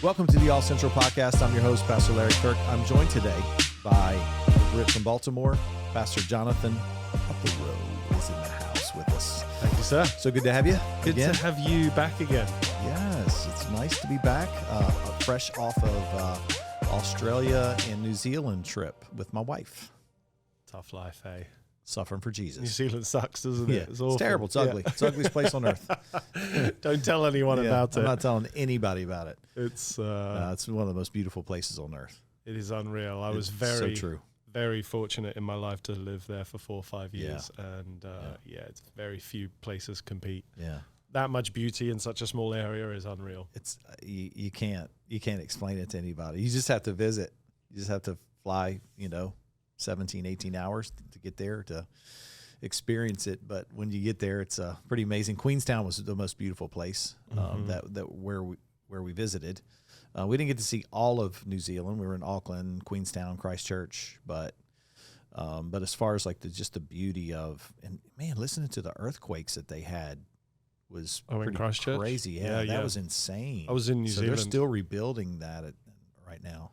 Welcome to the All Central Podcast. I'm your host, Pastor Larry Kirk. I'm joined today by Rick from Baltimore. Pastor Jonathan up the road is in the house with us. Thank you, sir. So good to have you. Good again. to have you back again. Yes, it's nice to be back. Fresh off of Australia and New Zealand trip with my wife. Tough life, eh? Suffering for Jesus. New Zealand sucks, doesn't it? Yeah, It's awful. It's terrible. It's ugly. It's the ugliest place on earth. Don't tell anyone about it. I'm not telling anybody about it. It's one of the most beautiful places on earth. It is unreal. I was so true. very fortunate in my life to live there for 4 or 5 years, and it's very few places compete. Yeah, that much beauty in such a small area is unreal. It's you can't explain it to anybody. You just have to visit. You just have to fly, 17, 18 hours to get there to experience it. But when you get there, it's pretty amazing. Queenstown was the most beautiful place where we visited. We didn't get to see all of New Zealand. We were in Auckland, Queenstown, Christchurch, but as far as like just the beauty of, and man, listening to the earthquakes that they had was pretty crazy. Yeah, that was insane. I was in New Zealand. They're still rebuilding that right now.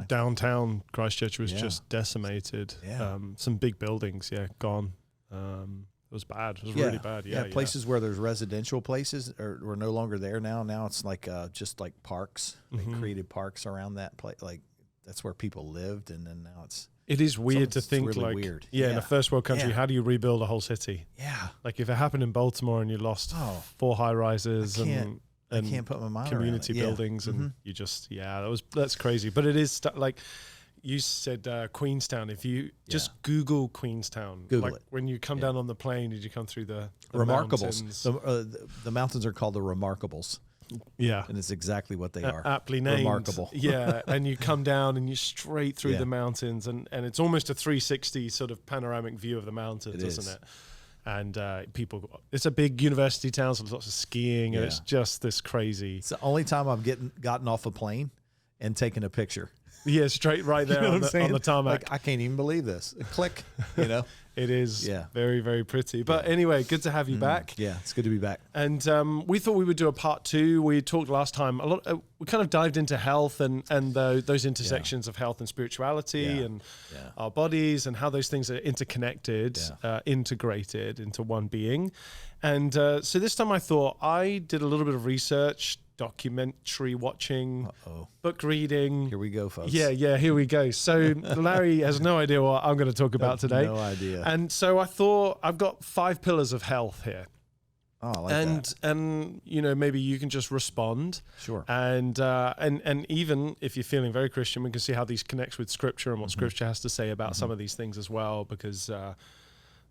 Downtown Christchurch was just decimated. Yeah. Some big buildings, gone. It was bad. It was really bad. Yeah, places where there's residential places are no longer there now. Now it's like just like parks. They created parks around that place. Like that's where people lived, and then now it is weird to think really like weird. In a first world country, how do you rebuild a whole city? Yeah, like if it happened in Baltimore and you lost 4 high rises and I can't put my mind community around it. buildings, and you just that's crazy. But it is like you said, Queenstown. If you just Google Queenstown, Google it. When you come down on the plane, did you come through the Remarkables? Mountains? The mountains are called the Remarkables. Yeah, and it's exactly what they are. Aptly named. Remarkable. Yeah, and you come down and you're straight through the mountains, and it's almost a 360 sort of panoramic view of the mountains, isn't it? And it's a big university town, so there's lots of skiing, and it's just this crazy. It's the only time I've gotten off a plane and taken a picture. Yeah, straight right there on the tarmac. Like, I can't even believe this. Click, It is very, very pretty. But anyway, good to have you back. Yeah, it's good to be back. And we thought we would do a part 2. We talked last time a lot. We kind of dived into health and those intersections of health and spirituality and our bodies and how those things are interconnected, integrated into one being. And so this time I thought I did a little bit of research, documentary watching, book reading. Here we go, folks. Yeah, here we go. So Larry has no idea what I'm going to talk about today. No idea. And so I thought I've got 5 pillars of health here. Oh, I like that. And maybe you can just respond. Sure. And even if you're feeling very Christian, we can see how these connects with Scripture and what Scripture has to say about some of these things as well, because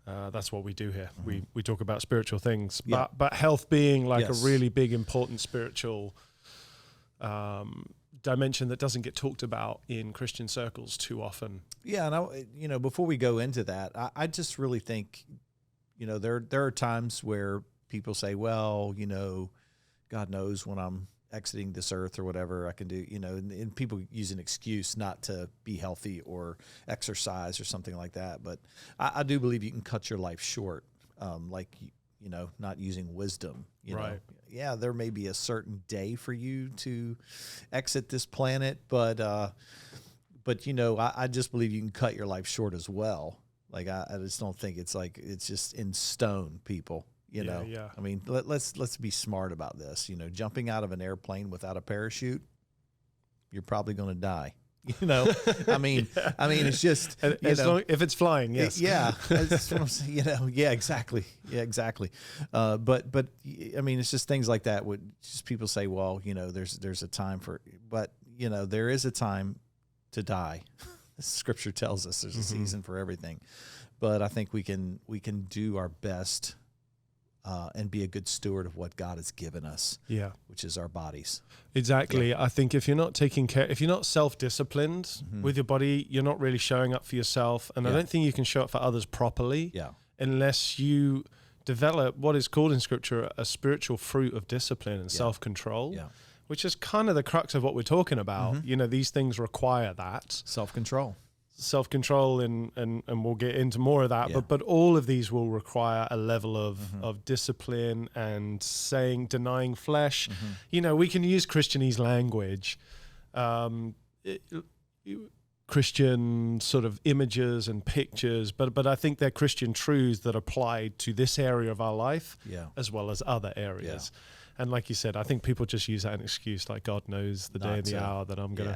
that's what we do here. We talk about spiritual things, but health being like a really big, important spiritual dimension that doesn't get talked about in Christian circles too often. Yeah, and before we go into that, I just really think, there are times where people say, well, God knows when I'm exiting this earth or whatever I can do, and people use an excuse not to be healthy or exercise or something like that. But I do believe you can cut your life short, not using wisdom. Right. Yeah, there may be a certain day for you to exit this planet, but I just believe you can cut your life short as well. Like I just don't think it's just in stone, people. Yeah. I mean, let's be smart about this. Jumping out of an airplane without a parachute, you're probably going to die. I mean, it's just if it's flying, yes, exactly. But I mean, it's just things like that. Would just people say, well, there's a time for, but there is a time to die. Scripture tells us there's a season for everything, but I think we can do our best. And be a good steward of what God has given us, which is our bodies. Exactly. Yeah. I think if you're not taking care, if you're not self-disciplined with your body, you're not really showing up for yourself. And I don't think you can show up for others properly unless you develop what is called in Scripture a spiritual fruit of discipline and self-control, which is kind of the crux of what we're talking about. These things require that. Self-control. self-control, and we'll get into more of that. But all of these will require a level of discipline and denying flesh. We can use Christianese language, Christian sort of images and pictures, but I think they're Christian truths that apply to this area of our life as well as other areas. And like you said, I think people just use that as an excuse, like God knows the day and the hour that I'm going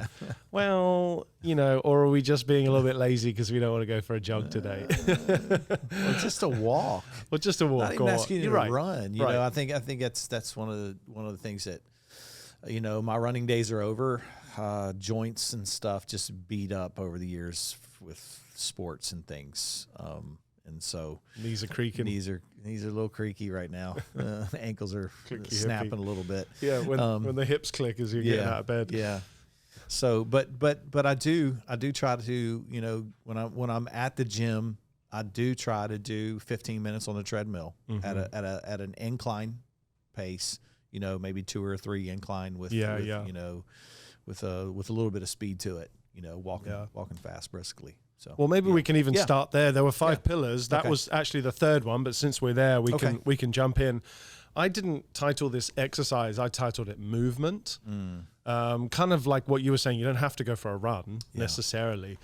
to, or are we just being a little bit lazy because we don't want to go for a jog today? Or just a walk. Or just a walk. Not even asking you to run. You know, I think that's one of the things that, my running days are over. Joints and stuff just beat up over the years with sports and things. And so knees are creaking. Knees are a little creaky right now. Ankles are snapping a little bit. Yeah, when the hips click as you're getting out of bed. Yeah. So, but I do try to, when I'm at the gym, I do try to do 15 minutes on the treadmill at an incline pace. Maybe 2 or 3 incline with with a little bit of speed to it. Walking fast briskly. So, well, maybe we can even start there. There were 5 pillars. That was actually the third one, but since we're there, we can jump in. I didn't title this exercise. I titled it movement. Kind of like what you were saying. You don't have to go for a run necessarily.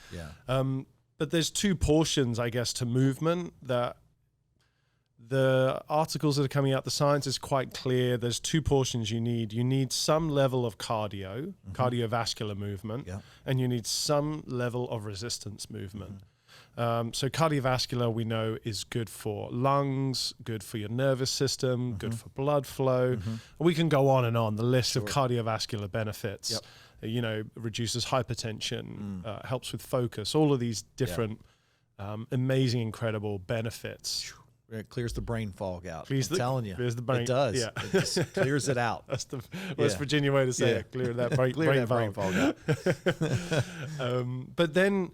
But there's 2 portions, I guess, to movement that the articles that are coming out, the science is quite clear. There's 2 portions you need. You need some level of cardiovascular movement, and you need some level of resistance movement. So cardiovascular, we know, is good for lungs, good for your nervous system, good for blood flow. We can go on and on. The list of cardiovascular benefits, reduces hypertension, helps with focus, all of these different amazing, incredible benefits. It clears the brain fog out. I'm telling you. Clears the brain. It does. Yeah. It just clears it out. That's the West Virginia way to say it. Clear that brain fog out. But then,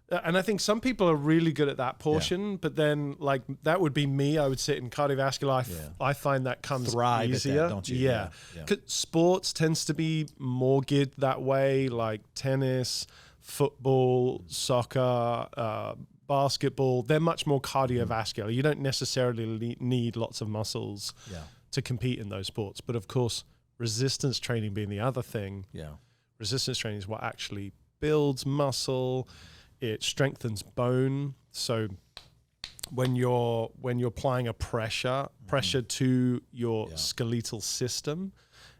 and I think some people are really good at that portion, but then like that would be me. I would sit in cardiovascular. I find that comes Thrive easier. At that, don't you? Yeah. Sports tends to be more geared that way, like tennis, football, soccer, basketball. They're much more cardiovascular. You don't necessarily need lots of muscles to compete in those sports. But of course, resistance training being the other thing. Resistance training is what actually builds muscle. It strengthens bone. So when you're applying a pressure to your skeletal system,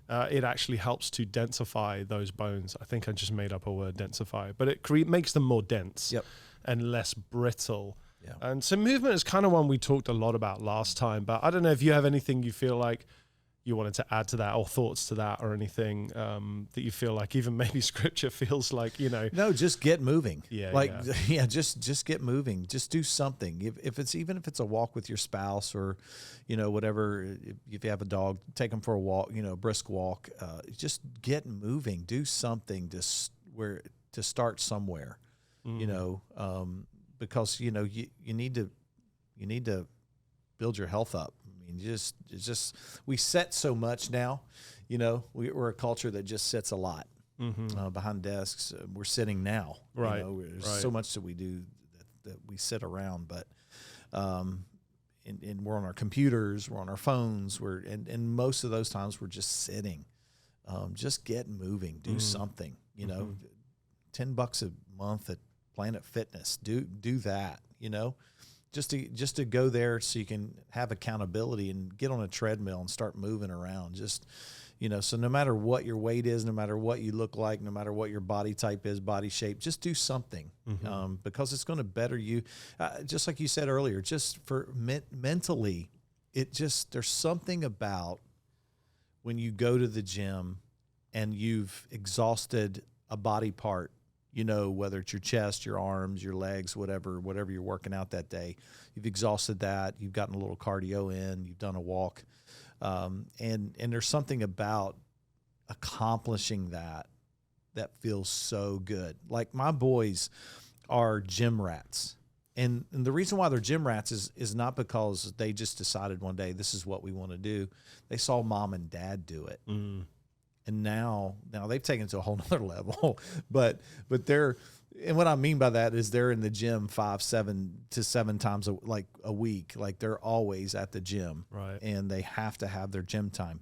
it actually helps to densify those bones. I think I just made up a word, densify, but it makes them more dense and less brittle. And so movement is kind of one we talked a lot about last time, but I don't know if you have anything you feel like you wanted to add to that, or thoughts to that, or anything that you feel like even maybe scripture feels like, No, just get moving. Just get moving. Just do something. If it's a walk with your spouse, or, whatever, if you have a dog, take them for a walk, brisk walk, just get moving, do something to start somewhere, because, you need to build your health up. I mean, it's just we sit so much now, we're a culture that just sits a lot behind desks. We're sitting now, There's so much that we do that we sit around, but and we're on our computers, we're on our phones, and most of those times we're just sitting. Just get moving, do something. $10 a month at Planet Fitness, do that. Just to go there so you can have accountability and get on a treadmill and start moving around. Just, so no matter what your weight is, no matter what you look like, no matter what your body type is, body shape, just do something because it's going to better you. Just like you said earlier, just for mentally, there's something about when you go to the gym and you've exhausted a body part, whether it's your chest, your arms, your legs, whatever you're working out that day, you've exhausted that. You've gotten a little cardio in. You've done a walk, and there's something about accomplishing that feels so good. Like my boys are gym rats, and the reason why they're gym rats is not because they just decided one day this is what we want to do. They saw mom and dad do it. And now they've taken it to a whole nother level, but they're, And what I mean by that is they're in the gym 7 to 7 times a week. Like they're always at the gym, right? And they have to have their gym time.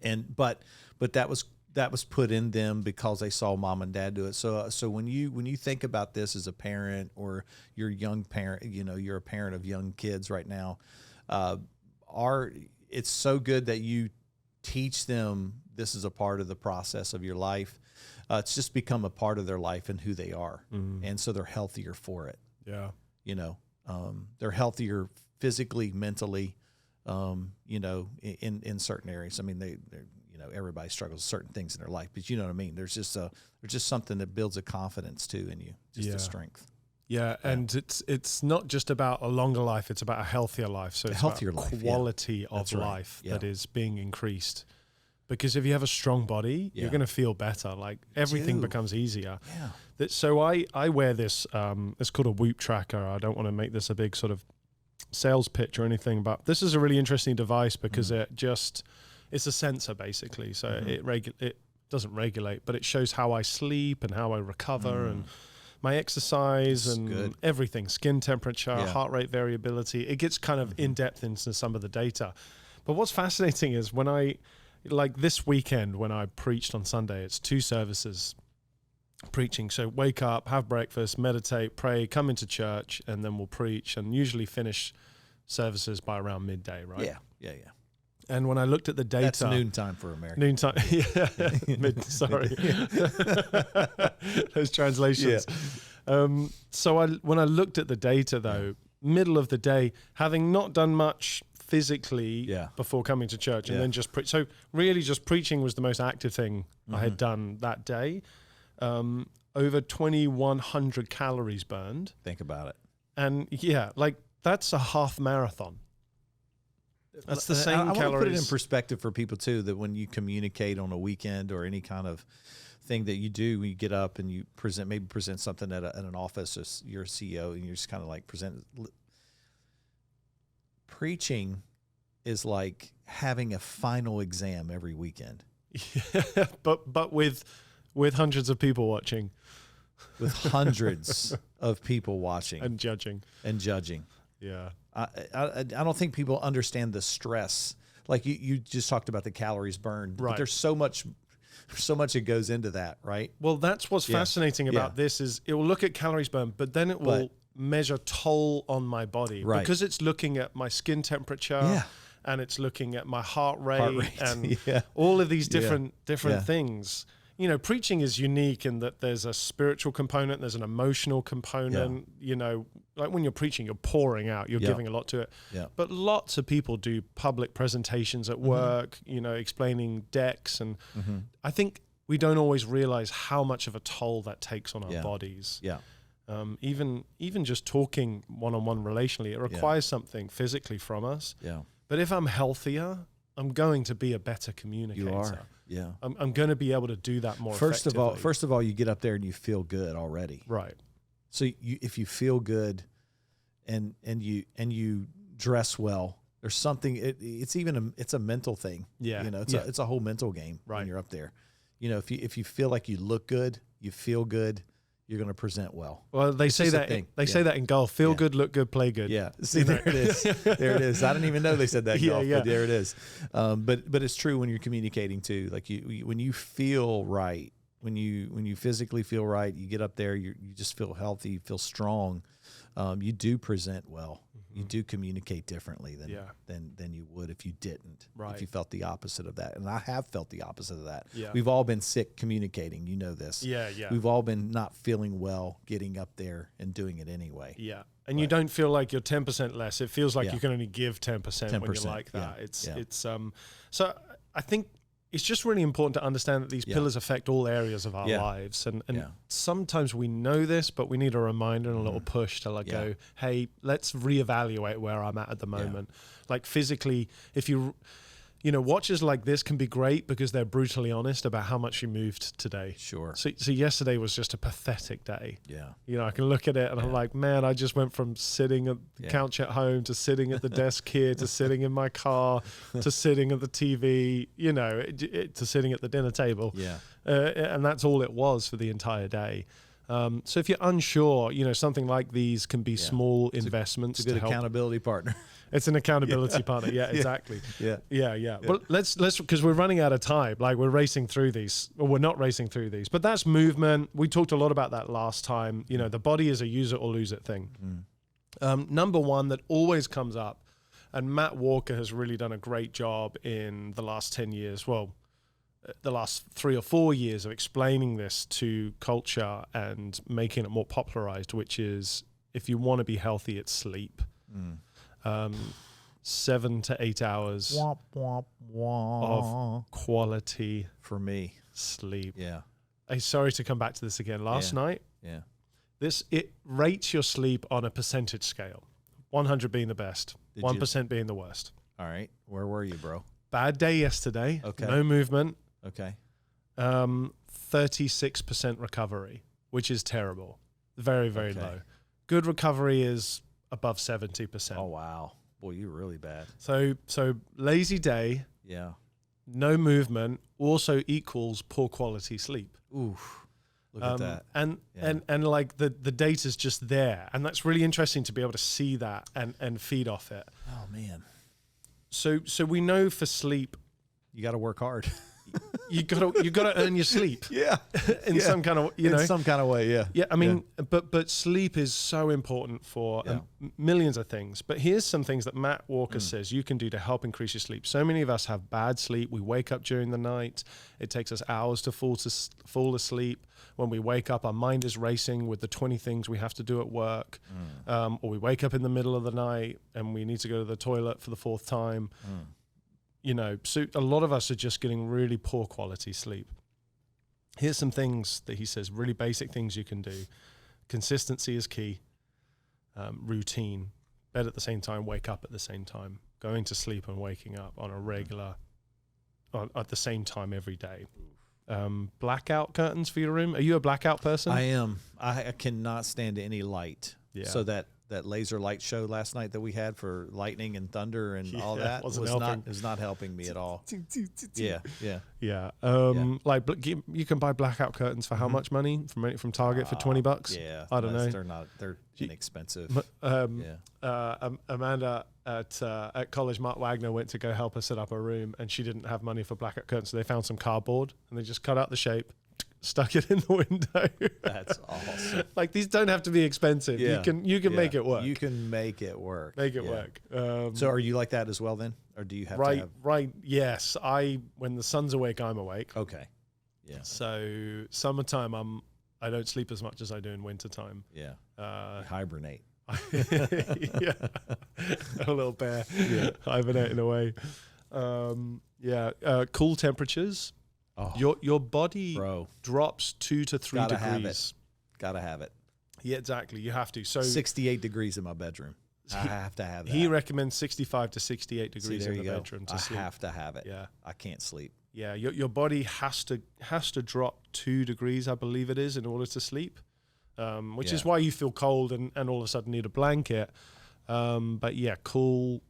And but that was put in them because they saw mom and dad do it. So when you think about this as a parent, or you're a young parent, you're a parent of young kids right now, it's so good that you teach them this is a part of the process of your life. It's just become a part of their life and who they are. And so they're healthier for it. Yeah. They're healthier physically, mentally, in certain areas. I mean, they're everybody struggles with certain things in their life, but you know what I mean? There's just something that builds a confidence too in you, just a strength. Yeah, and it's not just about a longer life; it's about a healthier life. So it's a healthier life, quality of life that is being increased. Because if you have a strong body, you're going to feel better. Like everything becomes easier. Yeah. So I wear this. It's called a Whoop tracker. I don't want to make this a big sort of sales pitch or anything, but this is a really interesting device because it's a sensor basically. So it doesn't regulate, but it shows how I sleep and how I recover and my exercise and everything, skin temperature, heart rate variability. It gets kind of in depth into some of the data. But what's fascinating is like this weekend when I preached on Sunday, it's 2 services preaching. So wake up, have breakfast, meditate, pray, come into church, and then we'll preach, and usually finish services by around midday, right? Yeah. And when I looked at the data... That's noontime for America. Noontime, yeah. Sorry. Those translations. Yeah. When I looked at the data, though, middle of the day, having not done much physically before coming to church, and then just so really just preaching was the most active thing I had done that day. Over 2,100 calories burned. Think about it. And that's a half marathon. That's the same calories. I want to put it in perspective for people too, that when you communicate on a weekend or any kind of thing that you do, you get up and you present something at an office, or you're a CEO, and you're just kind of like present. Preaching is like having a final exam every weekend. Yeah, but with hundreds of people watching. With hundreds of people watching. And judging. Yeah. I don't think people understand the stress. Like you just talked about the calories burned. Right. But there's so much that goes into that, right? Well, that's what's fascinating about this is it will look at calories burned, but then it will measure toll on my body. Right. Because it's looking at my skin temperature and it's looking at my heart rate and all of these different things. Preaching is unique in that there's a spiritual component, there's an emotional component. Like when you're preaching, you're pouring out, you're giving a lot to it. Yeah. But lots of people do public presentations at work, explaining decks. And I think we don't always realize how much of a toll that takes on our bodies. Yeah. Even just talking one-on-one relationally, it requires something physically from us. Yeah. But if I'm healthier, I'm going to be a better communicator. You are. Yeah. I'm going to be able to do that more effectively. First of all, you get up there and you feel good already. Right. So if you feel good and you dress well, there's something, it's a mental thing. Yeah. It's a whole mental game when you're up there. If you feel like you look good, you feel good, you're going to present well. Well, they say that in golf. Feel good, look good, play good. Yeah. See, there it is. There it is. I didn't even know they said that in golf, but there it is. But it's true when you're communicating too. Like when you feel right, when you physically feel right, you get up there, you just feel healthy, you feel strong. You do present well. You do communicate differently than you would if you didn't. Right. If you felt the opposite of that. And I have felt the opposite of that. Yeah. We've all been sick communicating. You know this. Yeah. We've all been not feeling well getting up there and doing it anyway. Yeah. And you don't feel like you're 10% less. It feels like you can only give 10% when you're like that. So I think it's just really important to understand that these pillars affect all areas of our lives. And sometimes we know this, but we need a reminder and a little push to go, hey, let's reevaluate where I'm at the moment. Like physically, if watches like this can be great because they're brutally honest about how much you moved today. Sure. So yesterday was just a pathetic day. Yeah. I can look at it and I'm like, man, I just went from sitting at the couch at home to sitting at the desk here to sitting in my car to sitting at the TV, to sitting at the dinner table. Yeah. And that's all it was for the entire day. So if you're unsure, something like these can be small investments. It's a good accountability partner. It's an accountability partner. Yeah, exactly. Yeah. Well, let's because we're running out of time. Like we're racing through these. Well, we're not racing through these, but that's movement. We talked a lot about that last time. The body is a use it or lose it thing. Number one that always comes up, and Matt Walker has really done a great job in the last 10 years. Well, the last 3 or 4 years of explaining this to culture and making it more popularized, which is if you want to be healthy, it's sleep. 7 to 8 hours of quality for me sleep. Yeah. Hey, sorry to come back to this again. Last night, it rates your sleep on a percentage scale. 100 being the best, 1% being the worst. All right. Where were you, bro? Bad day yesterday. Okay. No movement. Okay. 36% recovery, which is terrible. Very, very low. Good recovery is above 70%. Oh, wow. Boy, you're really bad. So lazy day. Yeah. No movement also equals poor quality sleep. Oof. Look at that. And like the data's just there. And that's really interesting to be able to see that and feed off it. Oh, man. So we know for sleep, you got to work hard. you gotta earn your sleep. Yeah. In some kind of, in some kind of way. Yeah. Yeah. I mean, but sleep is so important for millions of things. But here's some things that Matt Walker says you can do to help increase your sleep. So many of us have bad sleep. We wake up during the night. It takes us hours to fall asleep. When we wake up, our mind is racing with the 20 things we have to do at work. Or we wake up in the middle of the night and we need to go to the toilet for the 4th time. So a lot of us are just getting really poor quality sleep. Here's some things that he says, really basic things you can do. Consistency is key. Routine. Bed at the same time, wake up at the same time. Going to sleep and waking up on a regular, at the same time every day. Blackout curtains for your room. Are you a blackout person? I am. I cannot stand any light. Yeah. So that laser light show last night that we had for lightning and thunder and all that was not helping me at all. Yeah. Like you can buy blackout curtains for how much money from Target for $20? Yeah, I don't know. They're inexpensive. Amanda at college, Mark Wagner went to go help her set up a room, and she didn't have money for blackout curtains, so they found some cardboard and they just cut out the shape, stuck it in the window. That's awesome. Like these don't have to be expensive. Yeah. You can make it work. You can make it work. Work. So are you like that as well then, or do you have to have? Right. Yes. When the sun's awake, I'm awake. Okay. Yeah. So summertime, I don't sleep as much as I do in wintertime. Yeah. Hibernate. Yeah. A little bear. Yeah. Hibernating away. Cool temperatures. Oh, your body drops 2 to 3 degrees. Gotta have it. Yeah, exactly. You have to. So 68 degrees in my bedroom. I have to have that. He recommends 65 to 68 degrees in the bedroom to sleep. I have to have it. Yeah. I can't sleep. Yeah, your body has to drop 2 degrees, I believe it is, in order to sleep. Which is why you feel cold and all of a sudden need a blanket. But yeah, cool.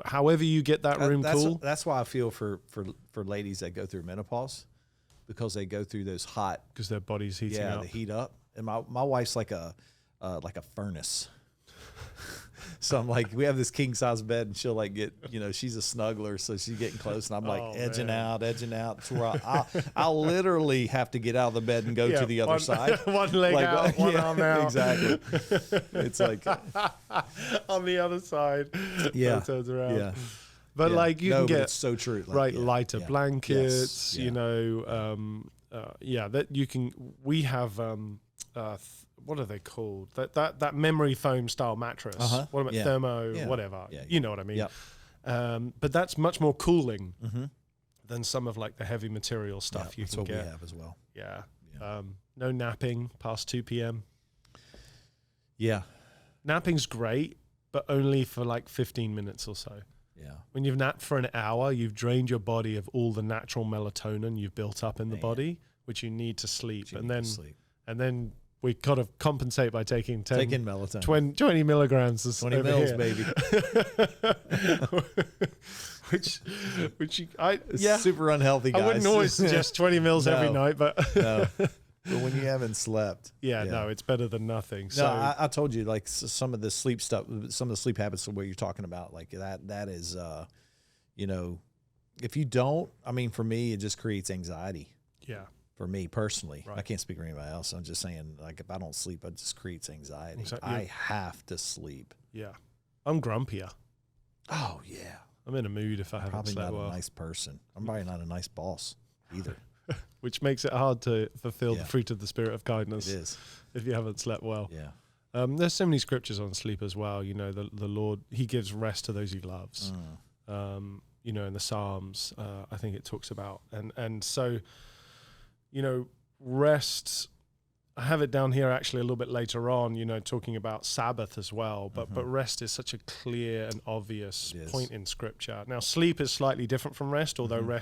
However you get that room cool. That's why I feel for ladies that go through menopause, because they go through those hot, because their body's heating up. Yeah, they heat up. And my wife's like a furnace. So I'm like, we have this king size bed, and she'll like get, she's a snuggler, so she's getting close, and I'm like edging out. To where I'll literally have to get out of the bed and go to the other side. One leg out, one arm out. Exactly. It's like on the other side. Yeah. Turns around. Yeah. But like you can get it's so true. Like, lighter blankets, Yes. that you can. We have what are they called? That memory foam style mattress. What about thermo? Whatever. Yeah. You know what I mean. Yep. But that's much more cooling than some of like the heavy material stuff you that's can what get. we have as well. Yeah. No napping past 2 p.m. Yeah. Napping's great, but only for like 15 minutes or so. Yeah. When you've napped for an hour, you've drained your body of all the natural melatonin you've built up in the body, which you need to sleep. And then we kind of compensate by taking melatonin. 20 milligrams. 20 mils, here. baby. which super unhealthy, guys. I wouldn't always suggest 20 mils every night, but no. But when you haven't slept, no, it's better than nothing. No, So I told you, like, some of the sleep stuff, some of the sleep habits of what you're talking about, like that is, you know, if you don't, I mean, for me, it just creates anxiety. yeah, For me personally, Right. I can't speak for anybody else. I'm just saying, like, if I don't sleep, it just creates anxiety. Exactly. I have to sleep. yeah, I'm grumpier. Oh yeah, I'm in a mood if I haven't probably slept not well, a nice person. I'm probably not a nice boss either. which makes it hard to fulfill Yeah. the fruit of the spirit of kindness It is. if you haven't slept well. Yeah. There's so many scriptures on sleep as well. You know, the Lord, He gives rest to those He loves. You know, in the Psalms, I think it talks about, and so, you know, rest. I have it down here actually a little bit later on. You know, talking about Sabbath as well. But rest is such a clear and obvious point in Scripture. Now, sleep is slightly different from rest, although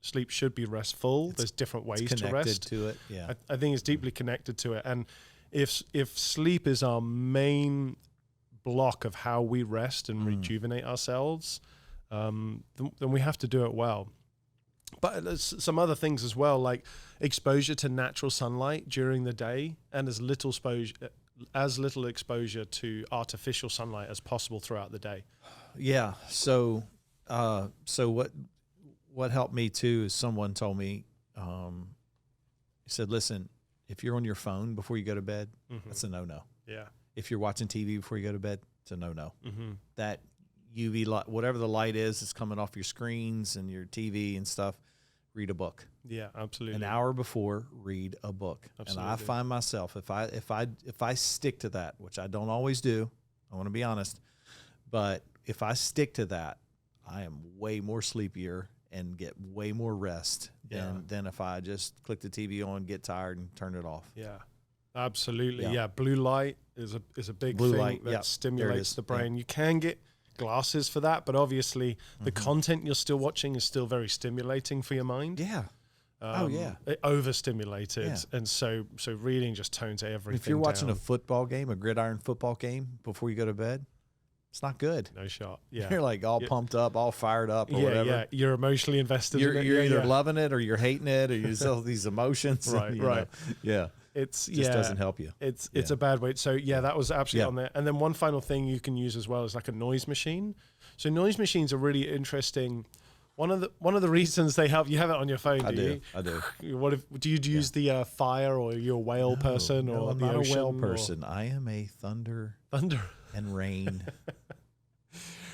sleep should be restful. There's different ways to rest. To it. Yeah. I think it's deeply connected to it. And if sleep is our main block of how we rest and rejuvenate ourselves, then we have to do it well. But there's some other things as well, like exposure to natural sunlight during the day, and as little exposure to artificial sunlight as possible throughout the day. Yeah. So what helped me too is someone told me, he said, listen, if you're on your phone before you go to bed, that's a no-no. Yeah. If you're watching TV before you go to bed, it's a no-no. That UV light, whatever the light is coming off your screens and your TV and stuff, read a book. Yeah, absolutely. An hour before, read a book. Absolutely. And I find myself, if I stick to that, which I don't always do, I want to be honest, but if I stick to that, I am way more sleepier and get way more rest than if I just click the TV on, get tired, and turn it off. Yeah, absolutely. Yeah. Yeah, blue light is a big Blue thing light, that yeah, there it stimulates is. the brain. You can get glasses for that, but obviously the content you're still watching is still very stimulating for your mind. Yeah. It overstimulated, and so reading just tones everything. If you're watching down. a football game, a gridiron football game, before you go to bed, it's not good. No shot. Yeah, You're like all pumped up, all fired up, or whatever. Yeah, you're emotionally invested. You're in it. either loving it or you're hating it, or you just have these emotions. Right, and, right. Yeah. It's Just doesn't help you. It's a bad way. So that was absolutely on there. And then one final thing you can use as well is like a noise machine. So noise machines are really interesting. One of the reasons they help, you have it on your phone. I do. do. Do you use the fire, or you're a whale person, or I'm the not a ocean, whale or- person. I am a thunder and rain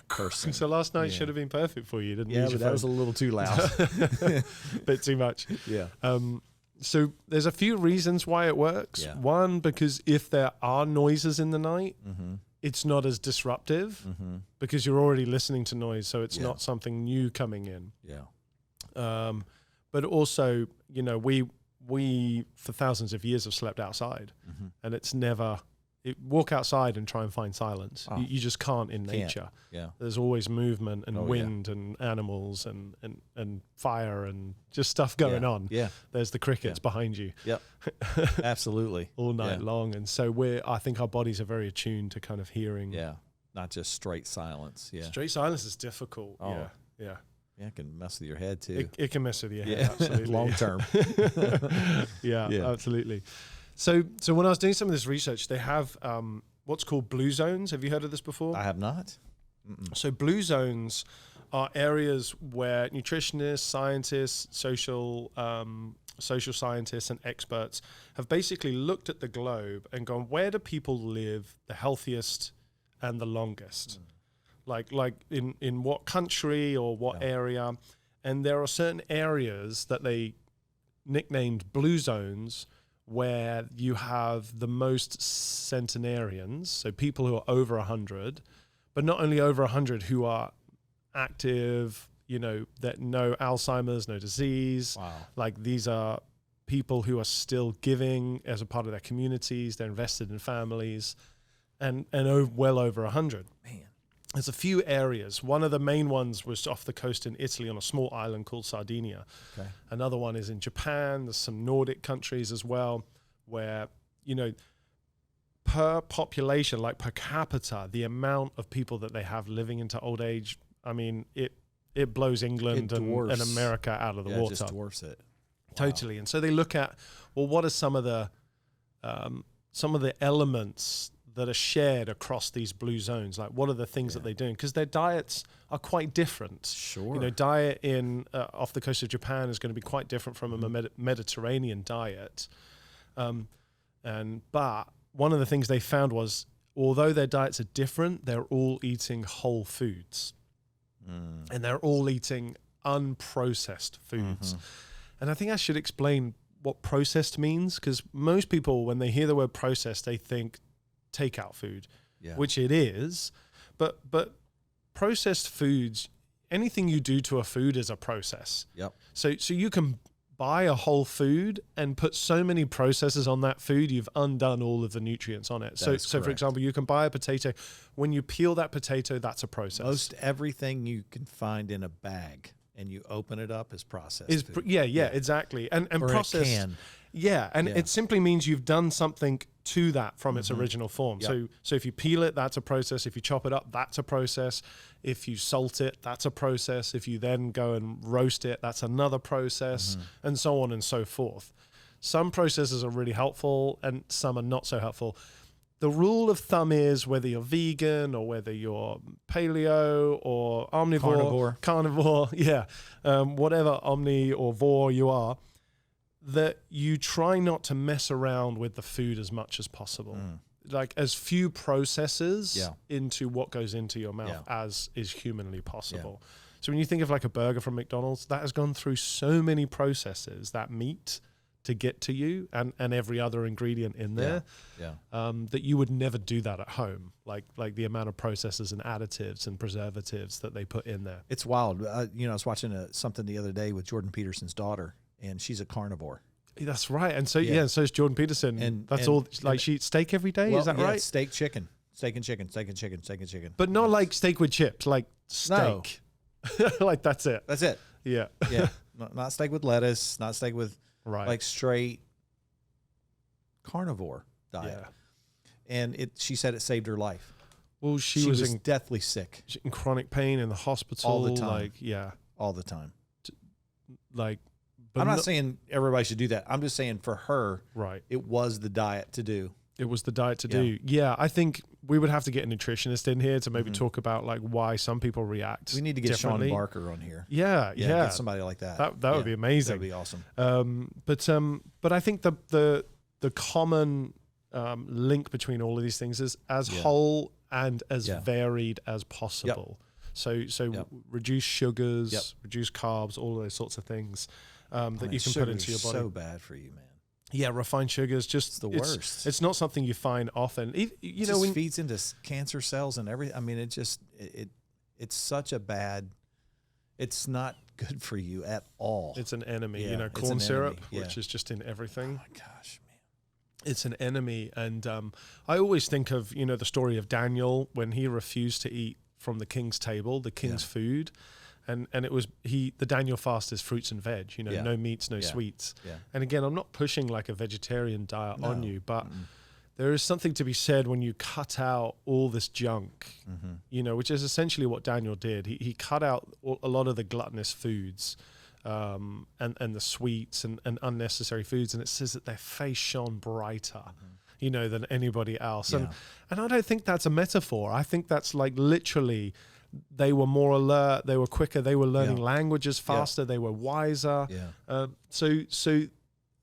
person. So last night should have been perfect for you, didn't Yeah, use but your that was a phone. little too loud. Bit too much. Yeah. So there's a few reasons why it works. Yeah. One, because if there are noises in the night, it's not as disruptive because you're already listening to noise, so it's not something new coming in. Yeah. But also, you know, we for thousands of years have slept outside, and it's never. Walk outside and try and find silence. Oh. You just can't in nature. Yeah. There's always movement and Oh, wind and animals and fire and just stuff going on. Yeah. There's the crickets behind you. Yep. Absolutely. All night long. And so I think our bodies are very attuned to kind of hearing. Yeah. Not just straight silence. Yeah. Straight silence is difficult. Oh. Yeah. Yeah. Yeah, it can mess with your head too. It can mess with your head. Yeah. Absolutely. Long term. Yeah, Yeah. absolutely. So when I was doing some of this research, they have what's called blue zones. Have you heard of this before? I have not. So blue zones are areas where nutritionists, scientists, social scientists, and experts have basically looked at the globe and gone, where do people live the healthiest and the longest? Like in what country or what area? And there are certain areas that they nicknamed blue zones, where you have the most centenarians, so people who are over 100, but not only over 100 who are active, you know, that no Alzheimer's, no disease. Wow. Like these are people who are still giving as a part of their communities. They're invested in families, and well over 100. Man. There's a few areas. One of the main ones was off the coast in Italy on a small island called Sardinia. Okay. Another one is in Japan. There's some Nordic countries as well where, you know, per population, like per capita, the amount of people that they have living into old age, I mean, it blows England and America out of the water. It just dwarfs it. Totally. And so they look at, well, what are some of the elements that are shared across these blue zones? Like, what are the things that they're doing? Because their diets are quite different. Sure. You know, diet in off the coast of Japan is going to be quite different from a Mediterranean diet. But one of the things they found was, although their diets are different, they're all eating whole foods. And they're all eating unprocessed foods. And I think I should explain what processed means, because most people, when they hear the word processed, they think takeout food, which it is. But processed foods, anything you do to a food is a process. Yep. So you can buy a whole food and put so many processes on that food, you've undone all of the nutrients on it. So for example, you can buy a potato. When you peel that potato, that's a process. Most everything you can find in a bag and you open it up is processed food. Exactly. And or processed. a can. It simply means you've done something to that from its original form. Yep. So if you peel it, that's a process. If you chop it up, that's a process. If you salt it, that's a process. If you then go and roast it, that's another process, and so on and so forth. Some processes are really helpful and some are not so helpful. The rule of thumb is, whether you're vegan or whether you're paleo or omnivore, carnivore, whatever omni or vor you are, that you try not to mess around with the food as much as possible. Like, as few processes into what goes into your mouth as is humanly possible. So when you think of like a burger from McDonald's, that has gone through so many processes, that meat, to get to you, and every other ingredient in there, that you would never do that at home. Like the amount of processes and additives and preservatives that they put in there. It's wild. I was watching something the other day with Jordan Peterson's daughter, and she's a carnivore. That's right. And so so is Jordan Peterson. And that's all. Like, she eats steak every day. Is that right? Steak and chicken, steak and chicken. But not like steak with chips. Like steak. No. Like that's it. That's it. Yeah. Yeah. Not steak with lettuce. Not steak with like straight carnivore diet. Yeah. And she said it saved her life. Well, she was deathly sick, in chronic pain in the hospital all the time. All the time. I'm not saying everybody should do that. I'm just saying for her, it was the diet to do. It was the diet to do. Yeah, I think we would have to get a nutritionist in here to maybe talk about like why some people react. We need to get Sean Barker on here. Yeah. Get somebody like that. That would be amazing. That'd be awesome. But I think the common link between all of these things is as whole and as varied as possible. So reduce sugars, reduce carbs, all of those sorts of things. That you can put into your body. So bad for you, man. Yeah, refined sugars, the worst. It's not something you find often. It feeds into cancer cells and everything. I mean, it's such a bad. It's not good for you at all. It's an enemy. Corn syrup, which is just in everything. Oh my gosh, man. It's an enemy, and I always think of the story of Daniel when he refused to eat from the king's table, the king's food. And it was the Daniel fast is fruits and veg, no meats, no sweets. Yeah. And again, I'm not pushing like a vegetarian diet on you, but there is something to be said when you cut out all this junk, which is essentially what Daniel did. He cut out a lot of the gluttonous foods and the sweets and unnecessary foods. And it says that their face shone brighter, than anybody else. Yeah. And I don't think that's a metaphor. I think that's like literally, they were more alert, they were quicker, they were learning languages faster, they were wiser. Yeah. So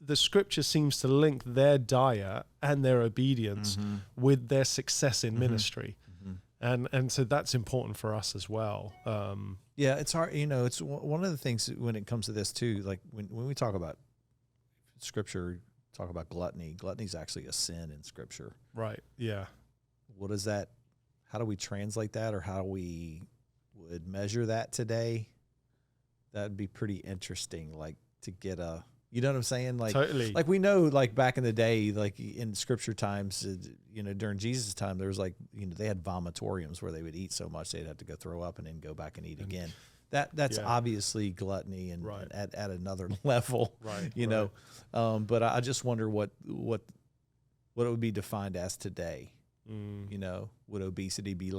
the scripture seems to link their diet and their obedience with their success in ministry. And so that's important for us as well. It's hard. It's one of the things when it comes to this too, like when we talk about scripture, talk about gluttony. Gluttony is actually a sin in scripture. Right. Yeah. What is that? How do we translate that, or how we would measure that today? That'd be pretty interesting, like to get a, you know what I'm saying? Like, totally. Like we know, like back in the day, like in scripture times, during Jesus' time, there was like, they had vomitoriums where they would eat so much they'd have to go throw up and then go back and eat again. That's obviously gluttony and at another level, But I just wonder what it would be defined as today. Would obesity be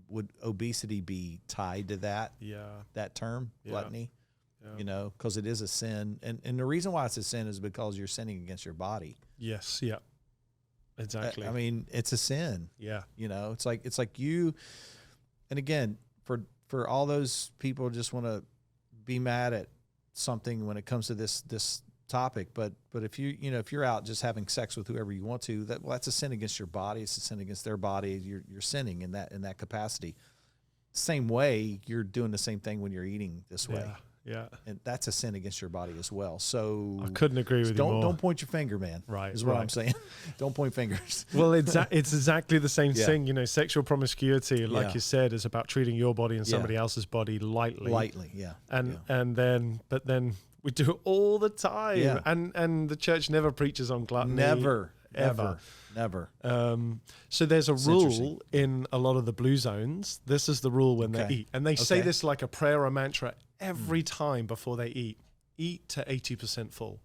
would obesity be tied to that? Yeah. That term, gluttony? you know, because it is a sin. And the reason why it's a sin is because you're sinning against your body. Yes. Yeah. Exactly. I mean, it's a sin. Yeah. You know, it's like you, and again, for all those people who just want to be mad at something when it comes to this topic, but if if you're out just having sex with whoever you want to, that's a sin against your body. It's a sin against their body. You're sinning in that capacity. Same way, you're doing the same thing when you're eating this way. Yeah. And that's a sin against your body as well. So I couldn't agree with you more. Don't point your finger, man. Right. Is what I'm saying. Don't point fingers. Well, it's exactly the same thing. You know, sexual promiscuity, like you said, is about treating your body and somebody else's body lightly. Lightly, yeah. And then we do it all the time. Yeah. And the church never preaches on gluttony. Never. Never. So there's a rule in a lot of the blue zones. This is the rule when they eat. And they say this like a prayer or mantra every time before they eat. Eat to 80% full.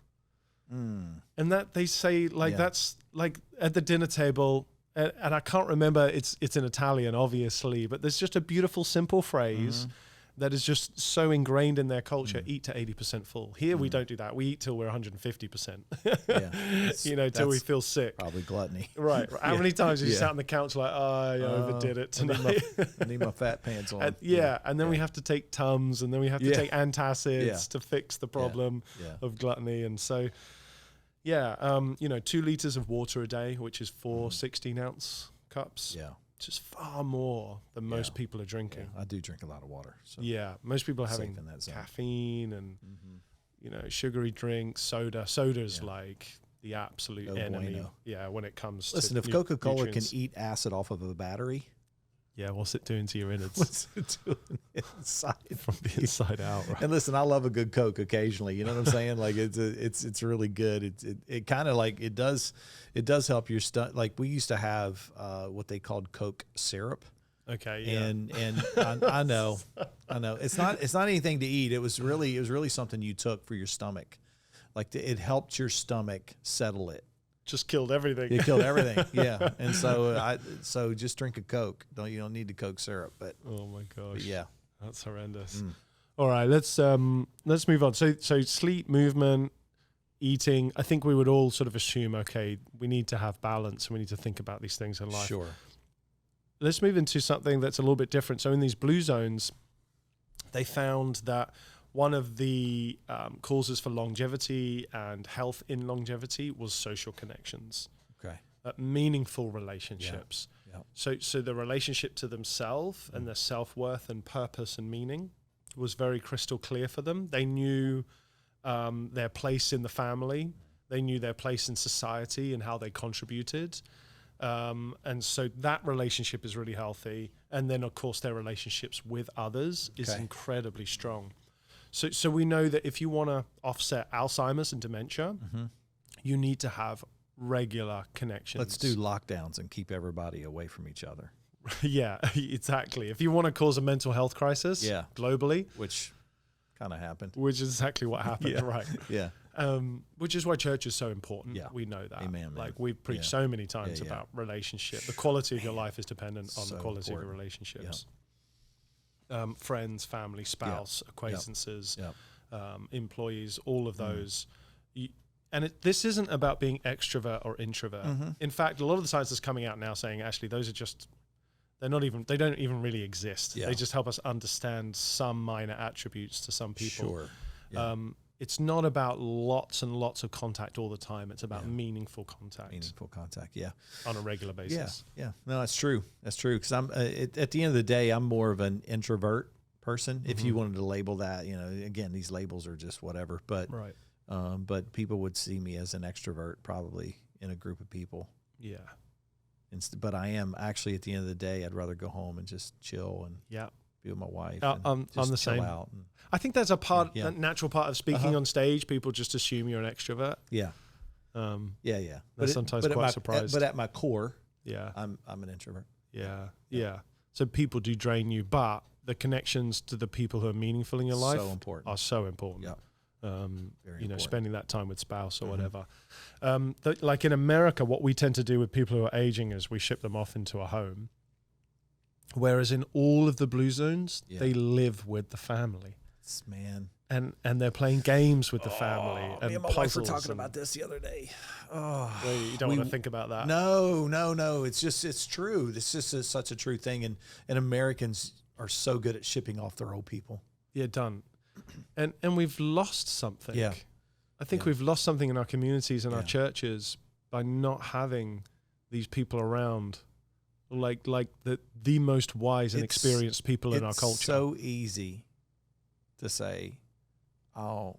And that they say that's like at the dinner table, and I can't remember, it's in Italian, obviously, but there's just a beautiful, simple phrase that is just so ingrained in their culture. Eat to 80% full. Here we don't do that. We eat till we're 150%. Till we feel sick. Probably gluttony. Right. How many times have you sat on the couch like, I overdid it tonight. I need my fat pants on. And then we have to take Tums, and then we have to take antacids to fix the problem of gluttony. And so, 2 liters of water a day, which is 4 16-ounce cups. Yeah. Just far more than most people are drinking. Yeah, I do drink a lot of water. So most people are having caffeine and sugary drinks, soda. Soda's like the absolute enemy. Bueno. Yeah, when it comes to if Coca-Cola can eat acid off of a battery, what's it doing to your innards? What's it doing inside? From the inside out, right? And listen, I love a good Coke occasionally. You know what I'm saying? Like it's really good. It kind of like it does help your stomach. Like we used to have what they called Coke syrup. Okay. Yeah. And I know it's not anything to eat. It was really something you took for your stomach. Like it helped your stomach settle it. Just killed everything. It killed everything. Yeah. And so just drink a Coke. You don't need the Coke syrup, but oh my gosh. Yeah. That's horrendous. All right, let's move on. So sleep, movement, eating, I think we would all sort of assume, okay, we need to have balance. We need to think about these things in life. Sure. Let's move into something that's a little bit different. So in these blue zones, they found that one of the causes for longevity and health in longevity was social connections. Okay. Meaningful relationships. Yeah. So the relationship to themselves and their self-worth and purpose and meaning was very crystal clear for them. They knew their place in the family. They knew their place in society and how they contributed. And so that relationship is really healthy. And then, of course, their relationships with others is incredibly strong. So we know that if you want to offset Alzheimer's and dementia, you need to have regular connections. Let's do lockdowns and keep everybody away from each other. Yeah, exactly. If you want to cause a mental health crisis globally, which kind of happened. Which is exactly what happened, right? Yeah. Which is why church is so important. Yeah. We know that. Amen, man. Like we've preached so many times about relationship. The quality of your life is dependent on the quality of your relationships. Friends, family, spouse, acquaintances, employees, all of those. This isn't about being extrovert or introvert. In fact, a lot of the science is coming out now saying actually those are just, they don't even really exist. They just help us understand some minor attributes to some people. Sure. Yeah. It's not about lots and lots of contact all the time. It's about meaningful contact. Meaningful contact, on a regular basis. Yeah. No, that's true. That's true. Because I'm at the end of the day, I'm more of an introvert person. If you wanted to label that, again, these labels are just whatever. But but people would see me as an extrovert probably in a group of people. Yeah. But I am actually at the end of the day, I'd rather go home and just chill and be with my wife. I'm the same. Out I think that's a natural part of speaking on stage. People just assume you're an extrovert. Yeah. They're sometimes quite surprised. But at my core, I'm an introvert. Yeah. So people do drain you, but the connections to the people who are meaningful in your life are so important. Yeah. Important. Spending that time with spouse or whatever. Like in America, what we tend to do with people who are aging is we ship them off into a home. Whereas in all of the blue zones, they live with the family. and they're playing games with the family and me and my wife were talking about this the other day. Well, you don't want to think about that. No. It's true. This just is such a true thing. And Americans are so good at shipping off their old people. Yeah, done. And we've lost something. Yeah. I think we've lost something in our communities and our churches by not having these people around, like the most wise and experienced people in our culture. It's so easy to say, oh,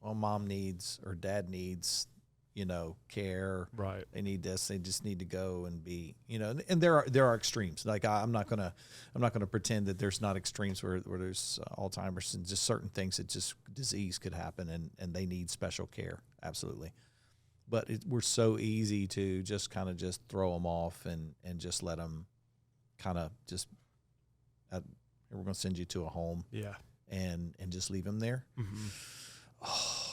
well, mom needs or dad needs, care. Right. They need this. They just need to go and be, and there are extremes. Like I'm not gonna pretend that there's not extremes where there's Alzheimer's and just certain things that just disease could happen and they need special care. Absolutely. But we're so easy to just kind of just throw them off and just let them kind of just, we're going to send you to a home. Yeah. And just leave them there. Mm-hmm. Oh,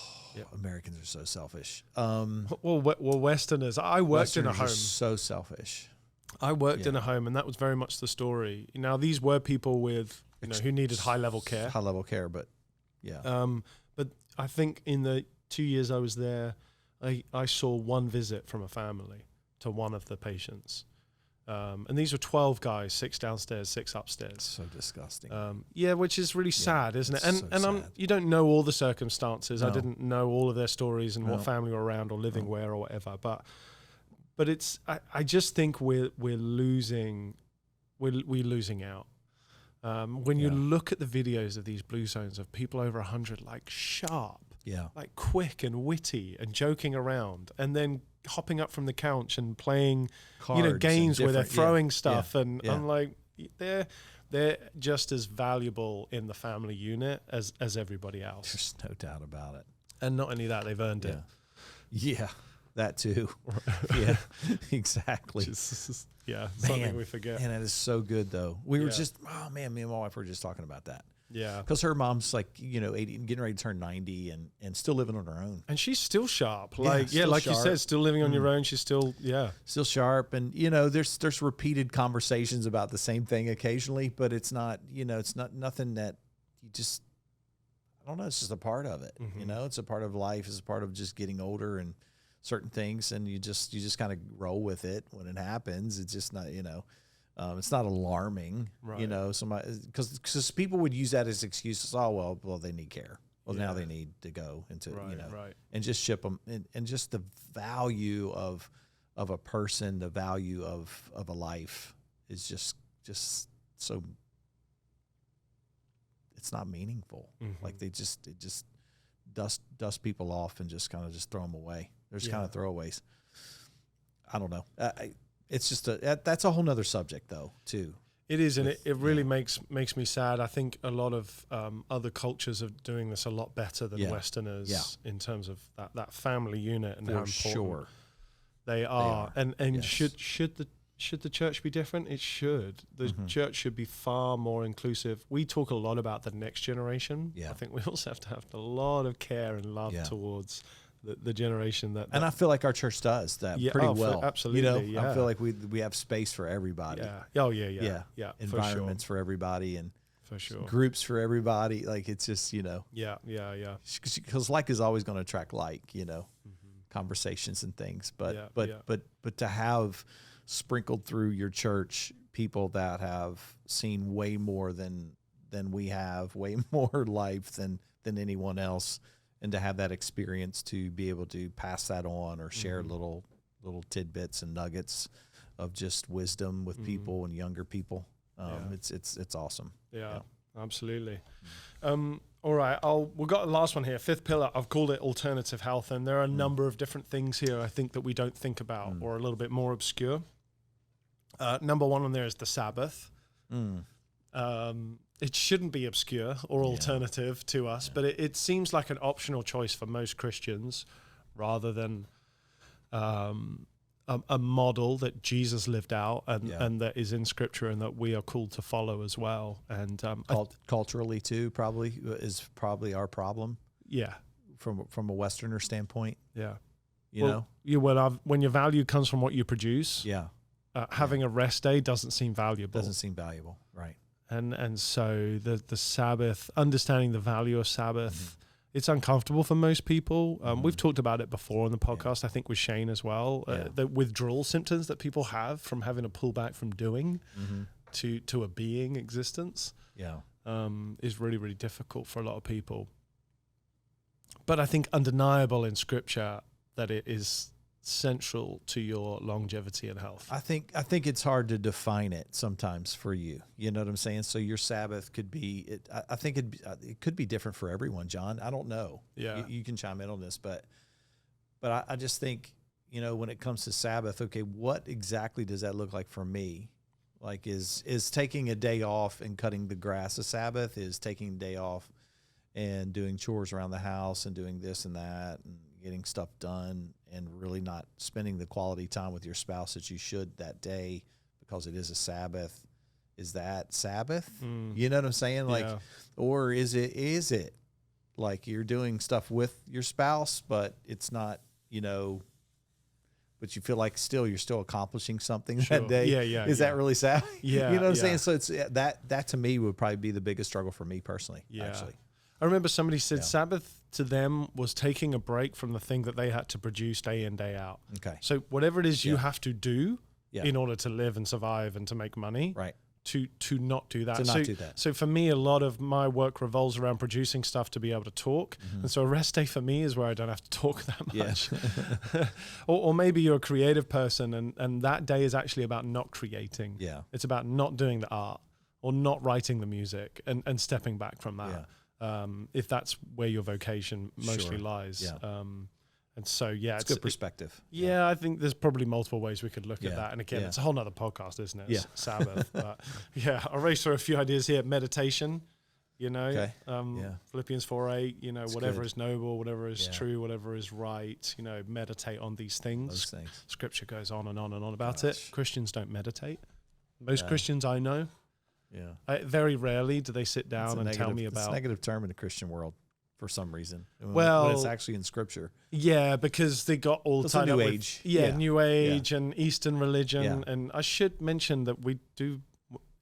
Americans are so selfish. Well, Westerners. I worked in a home. So selfish. I worked in a home, and that was very much the story. Now, these were people with, who needed high level care. High level care, but yeah. But I think in the 2 years I was there, I saw one visit from a family to one of the patients. And these were 12 guys, 6 downstairs, 6 upstairs. So disgusting. Which is really sad, isn't it? And sad. you don't know all the circumstances. No. I didn't know all of their stories and what family were around or living where or whatever. But it's I just think we're losing out. When you look at the videos of these blue zones of people over 100, like sharp, like quick and witty and joking around, and then hopping up from the couch and playing Cards games where they're throwing stuff, and I'm like, they're just as valuable in the family unit as everybody else. There's no doubt about it. And not only that, they've earned it. Yeah, that too. Yeah, exactly. Something we forget. And it is so good though. We were just, me and my wife were just talking about that. Yeah. Because her mom's like, 80, getting ready to turn 90 and still living on her own. And she's still sharp. Still like sharp. You said, still living on your own. She's still, Still sharp. And, there's repeated conversations about the same thing occasionally, but it's not, it's not nothing that you just, I don't know. It's just a part of it. Mm-hmm. It's a part of life. It's a part of just getting older and certain things. And you just kind of roll with it when it happens. It's just not, it's not alarming, right. Somebody, because people would use that as excuses. Oh, well, they need care. Well, now they need to go into, right. and just ship them. And just the value of a person, the value of a life is just so, it's not meaningful. Mm-hmm. Like it just dust people off and just kind of just throw them away. There's kind of throwaways. I don't know. It's just that's a whole nother subject though too. It is, and it really makes me sad. I think a lot of other cultures are doing this a lot better than Westerners in terms of that family unit and how important they are. And should the church be different? It should. The church should be far more inclusive. We talk a lot about the next generation. I think we also have to have a lot of care and love towards the generation that and I feel like our church does that pretty well. Absolutely, I feel like we have space for everybody. Yeah. Environments for everybody and for sure groups for everybody. Like it's just Because like is always going to attract conversations and things. But to have sprinkled through your church people that have seen way more than we have, way more life than anyone else. And to have that experience to be able to pass that on or share little tidbits and nuggets of just wisdom with people and younger people, it's awesome. Yeah. Absolutely. All right, we've got the last one here, 5th pillar. I've called it alternative health, and there are a number of different things here I think that we don't think about or are a little bit more obscure. Number 1 on there is the Sabbath. It shouldn't be obscure or alternative to us, but it seems like an optional choice for most Christians rather than a model that Jesus lived out and that is in Scripture and that we are called to follow as well. And culturally too, probably is our problem. Yeah, from a Westerner standpoint. Yeah, when your value comes from what you produce. Yeah, having a rest day doesn't seem valuable. Right. And so the Sabbath, understanding the value of Sabbath, it's uncomfortable for most people. We've talked about it before on the podcast, I think with Shane as well, the withdrawal symptoms that people have from having to pull back from doing to a being existence is really, really difficult for a lot of people. But I think undeniable in Scripture that it is central to your longevity and health. I think it's hard to define it sometimes for you. You know what I'm saying? So your Sabbath could be. I think it could be different for everyone, John. I don't know. Yeah, you can chime in on this, but I just think, you know, when it comes to Sabbath, okay, what exactly does that look like for me? Like, is taking a day off and cutting the grass a Sabbath? Is taking a day off and doing chores around the house and doing this and that and getting stuff done and really not spending the quality time with your spouse that you should that day because it is a Sabbath? Is that Sabbath? You know what I'm saying? Like, or is it like you're doing stuff with your spouse, but it's not, you know, but you feel like you're still accomplishing something that day. Is that really Sabbath? Yeah. You know what I'm saying? So it's that to me would probably be the biggest struggle for me personally, actually. I remember somebody said Sabbath to them was taking a break from the thing that they had to produce day in, day out. Okay. So whatever it is you have to do in order to live and survive and to make money, right? To not do that. To not do that. So for me, a lot of my work revolves around producing stuff to be able to talk. And so a rest day for me is where I don't have to talk that much. or maybe you're a creative person and that day is actually about not creating. Yeah. It's about not doing the art or not writing the music and stepping back from that. If that's where your vocation mostly lies. And so, it's good perspective. I think there's probably multiple ways we could look at that. And again, it's a whole nother podcast, isn't it? Sabbath. But I'll race through a few ideas here. Meditation, you know, Philippians 4:8, you know, That's whatever good. is noble, whatever is true, whatever is right, you know, meditate on these things. Those things. Scripture goes on and on and on about it. Christians don't meditate. Most Christians I know, very rarely do they sit down and tell me about. It's a negative term in the Christian world for some reason. Well, when it's actually in Scripture. Yeah, because they got all tied up New with Age. New Age and Eastern religion. And I should mention that we do,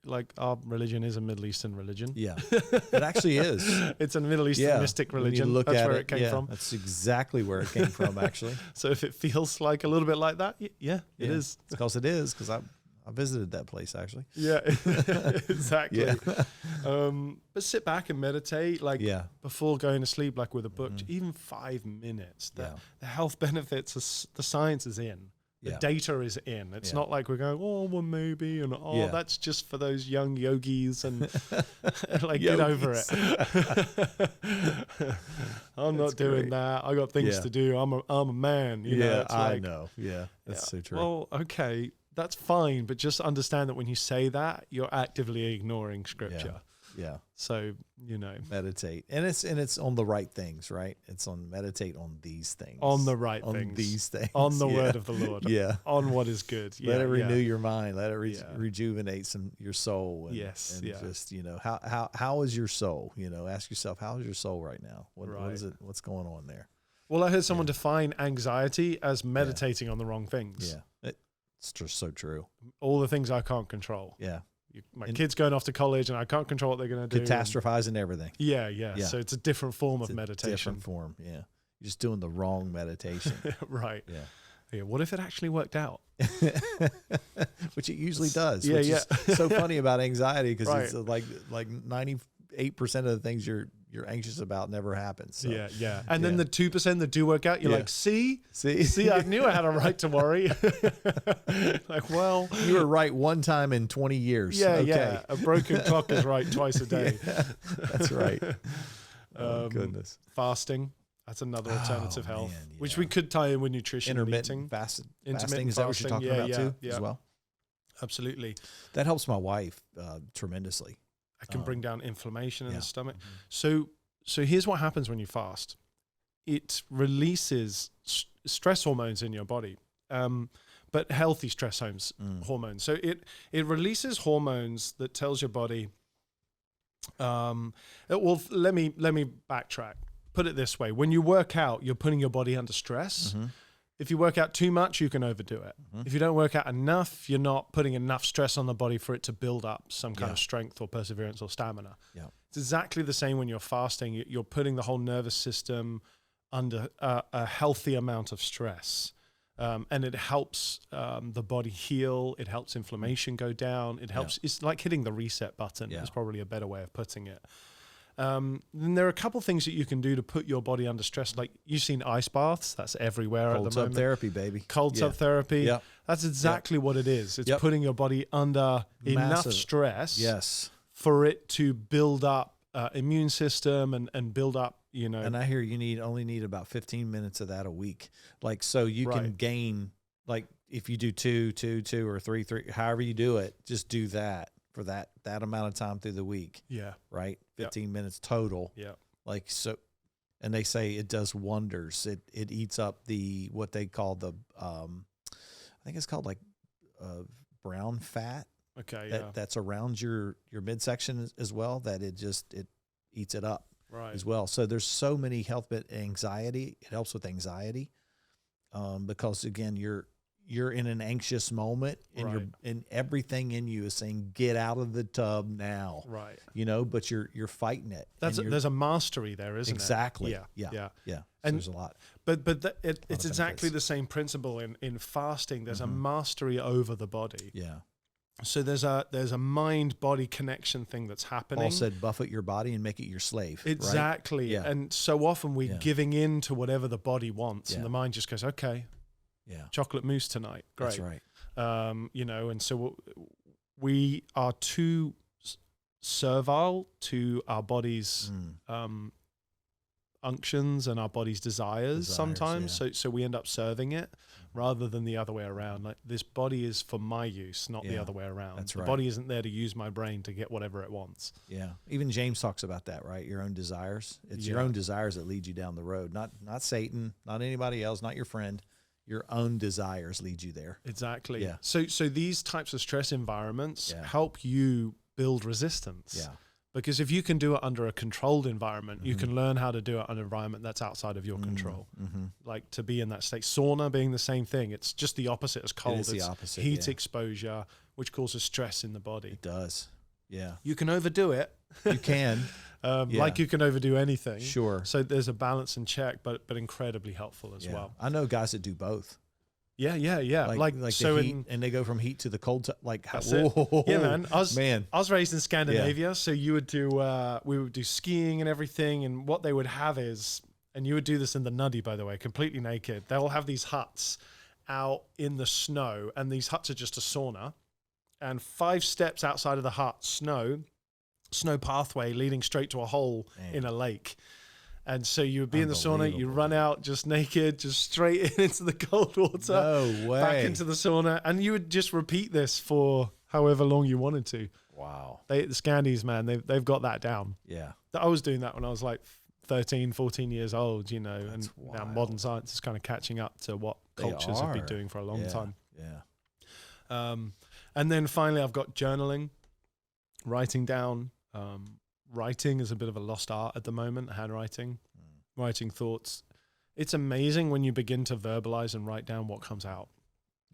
like, our religion is a Middle Eastern religion. Yeah, it actually is. It's a Middle Eastern mystic religion. That's where it came from. That's exactly where it came from, actually. So if it feels like a little bit like that, it is. It's because it is, because I visited that place, actually. Yeah, exactly. But sit back and meditate, like before going to sleep, like with a book, even 5 minutes. The health benefits, the science is in. The data is in. It's not like we're going, oh, well, maybe, and that's just for those young yogis and like, get over it. I'm not doing that. I got things to do. I'm a man. You know, it's I know. Yeah, that's so true. Well, okay. That's fine, but just understand that when you say that, you're actively ignoring Scripture. Yeah. So, you know, meditate, and it's on the right things, right? It's on meditate on these things, on the right on things, these things, on the word of the Lord, on what is good. Let it renew your mind. Let it rejuvenate your soul. And, just, you know, how is your soul? You know, ask yourself, how is your soul right now? What is it? What's going on there? Well, I heard someone define anxiety as meditating on the wrong things. Yeah. It's just so true. All the things I can't control. Yeah. My kid's going off to college and I can't control what they're going to do. Catastrophizing everything. Yeah. So it's a different form of meditation. Different form, yeah. You're just doing the wrong meditation. Right. Yeah. What if it actually worked out? Which it usually does. Which is so funny about anxiety, because it's like 98% of the things you're anxious about never happens. So. Yeah. And then the 2% that do work out, you're like, see, I knew I had a right to worry. Like, well, you were right one time in 20 years. Yeah. A broken clock is right twice a day. That's right. Oh, goodness. Fasting. That's another alternative health, which we could tie in with nutrition and eating. Fasting. Is that what you're talking about too, as well? Absolutely. That helps my wife tremendously. It can bring down inflammation in the stomach. So here's what happens when you fast. It releases stress hormones in your body, but healthy stress hormones. So it releases hormones that tells your body. Well, let me backtrack. Put it this way: when you work out, you're putting your body under stress. If you work out too much, you can overdo it. If you don't work out enough, you're not putting enough stress on the body for it to build up some kind of strength or perseverance or stamina. Yeah. It's exactly the same when you're fasting. You're putting the whole nervous system under a healthy amount of stress. And it helps the body heal. It helps inflammation go down. It helps. It's like hitting the reset button. Is probably a better way of putting it. Then there are a couple things that you can do to put your body under stress. Like you've seen ice baths. That's everywhere at the moment. Cold tub therapy, baby. Cold tub therapy. Yeah. That's exactly what it is. It's putting your body under enough stress for it to build up immune system and build up, you know. And I hear you only need about 15 minutes of that a week. Like, so you can gain, like if you do two, or three, however you do it, just do that for that amount of time through the week. Yeah. Right. 15 minutes total. Yeah. Like, so, and they say it does wonders. It eats up what they call I think it's called like brown fat. Okay. That's around your midsection as well, that it eats it up as well. So there's so many health, but anxiety, it helps with anxiety. Because again, you're in an anxious moment and everything in you is saying, get out of the tub now. Right. You know, but you're fighting it. There's a mastery there, isn't it? Exactly. Yeah. So and there's a lot. But it's exactly the same principle in fasting. There's a mastery over the body. Yeah. So there's a mind-body connection thing that's happening. Paul said, buffet your body and make it your slave. Exactly. Right? Yeah. And so often we're giving in to whatever the body wants, and the mind just goes, okay, chocolate mousse tonight. Great. That's right. You know, and so we are too servile to our body's unctions and our body's desires sometimes. Yeah. So we end up serving it rather than the other way around. Like, this body is for my use, not the other way around. That's right. The body isn't there to use my brain to get whatever it wants. Yeah. Even James talks about that, right? Your own desires. It's your own desires that lead you down the road, not Satan, not anybody else, not your friend. Your own desires lead you there. Exactly. Yeah. So these types of stress environments help you build resistance. Yeah. Because if you can do it under a controlled environment, you can learn how to do it in an environment that's outside of your control. Like to be in that state. Sauna being the same thing. It's just the opposite as cold. It's the opposite. Heat exposure, which causes stress in the body. It does. Yeah. You can overdo it. You can. Like you can overdo anything. Sure. So there's a balance and check, but incredibly helpful as well. I know guys that do both. Yeah. Like so the heat, and they go from heat to the cold. Like, yeah, man. I was raised in Scandinavia, so you would do we would do skiing and everything, and what they would have is, and you would do this in the nuddy, by the way, completely naked. They'll have these huts out in the snow, and these huts are just a sauna, and 5 steps outside of the hut, snow pathway leading straight to a hole in a lake. And so you would be in the sauna, you run out just naked, just straight into the cold water, no way, back into the sauna, and you would just repeat this for however long you wanted to. Wow. The Scandis, man, they've got that down. Yeah. I was doing that when I was like 13, 14 years old, you know, and now modern science is kind of catching up to what cultures have been doing for a long time. Yeah. And then finally I've got journaling, writing down. Writing is a bit of a lost art at the moment, handwriting, writing thoughts. It's amazing when you begin to verbalize and write down what comes out.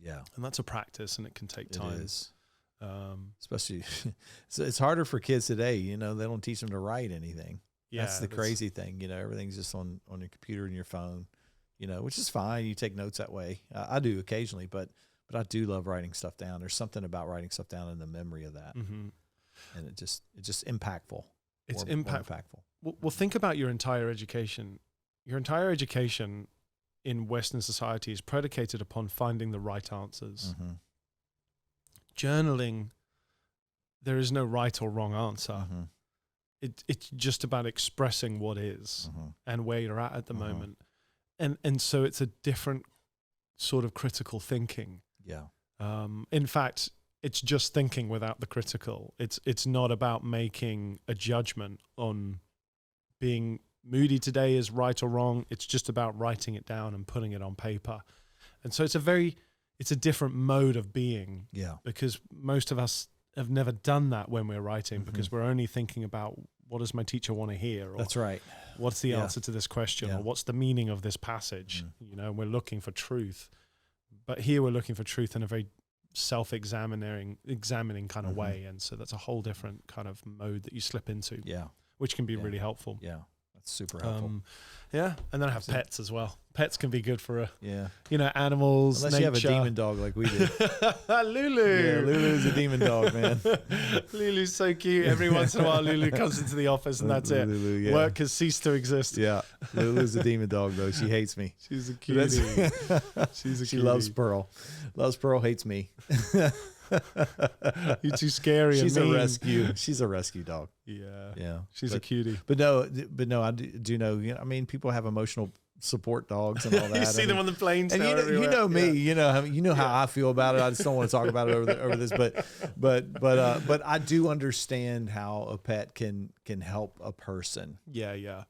Yeah. And that's a practice, and it can take time. It is. Especially, it's harder for kids today. You know, they don't teach them to write anything. Yeah, that's the crazy thing. You know, everything's just on your computer and your phone, you know, which is fine. You take notes that way. I do occasionally, but I do love writing stuff down. There's something about writing stuff down and the memory of that. And it's just impactful. It's impactful. Well, think about your entire education. Your entire education in Western society is predicated upon finding the right answers. Journaling, there is no right or wrong answer. It's just about expressing what is and where you're at the moment. And so it's a different sort of critical thinking. Yeah. In fact, it's just thinking without the critical. It's not about making a judgment on being moody today is right or wrong. It's just about writing it down and putting it on paper. And so it's a different mode of being. Yeah. Because most of us have never done that when we're writing, because we're only thinking about what does my teacher want to hear? Or That's right. What's the answer to this question? Yeah. Or what's the meaning of this passage? You know, we're looking for truth. But here we're looking for truth in a very examining kind of way. And so that's a whole different kind of mode that you slip into. Yeah. Which can be really helpful. Yeah. That's super helpful. Yeah. And then I have pets as well. Pets can be good for animals, Unless nature. you have a demon dog like we do. Lulu. Yeah, Lulu's a demon dog, man. Lulu's so cute. Every once in a while, Lulu comes into the office and that's it. Lulu, yeah. Work has ceased to exist. Yeah. Lulu's a demon dog, though. She hates me. She's a cutie. She's a cutie. She loves Pearl. Loves Pearl, hates me. You're too scary. She's and mean. a rescue. She's a rescue dog. Yeah. Yeah. She's a cutie. But no, I do know, I mean, people have emotional support dogs and all that. You see them on the planes and now you know me, you know how I feel about it. I just don't want to talk about it over this, but I do understand how a pet can help a person. Yeah.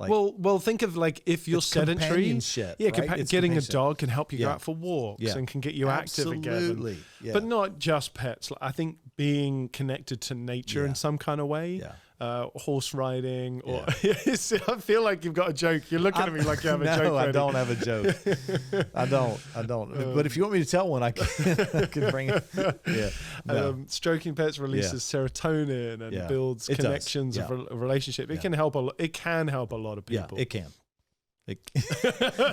Like, well, think of like if you're sedentary. Right? Getting a dog can help you go out for walks and can get you active again. Absolutely. But not just pets. I think being connected to nature in some kind of way. Yeah. Horse riding, or I feel like you've got a joke. You're looking at me like you have a joke. No, ready. I don't have a joke. I don't. But if you want me to tell one, I can bring it. Yeah. No. Stroking pets releases serotonin and builds connections of a relationship. It can help a lot. It can help a lot of people. Yeah, it can.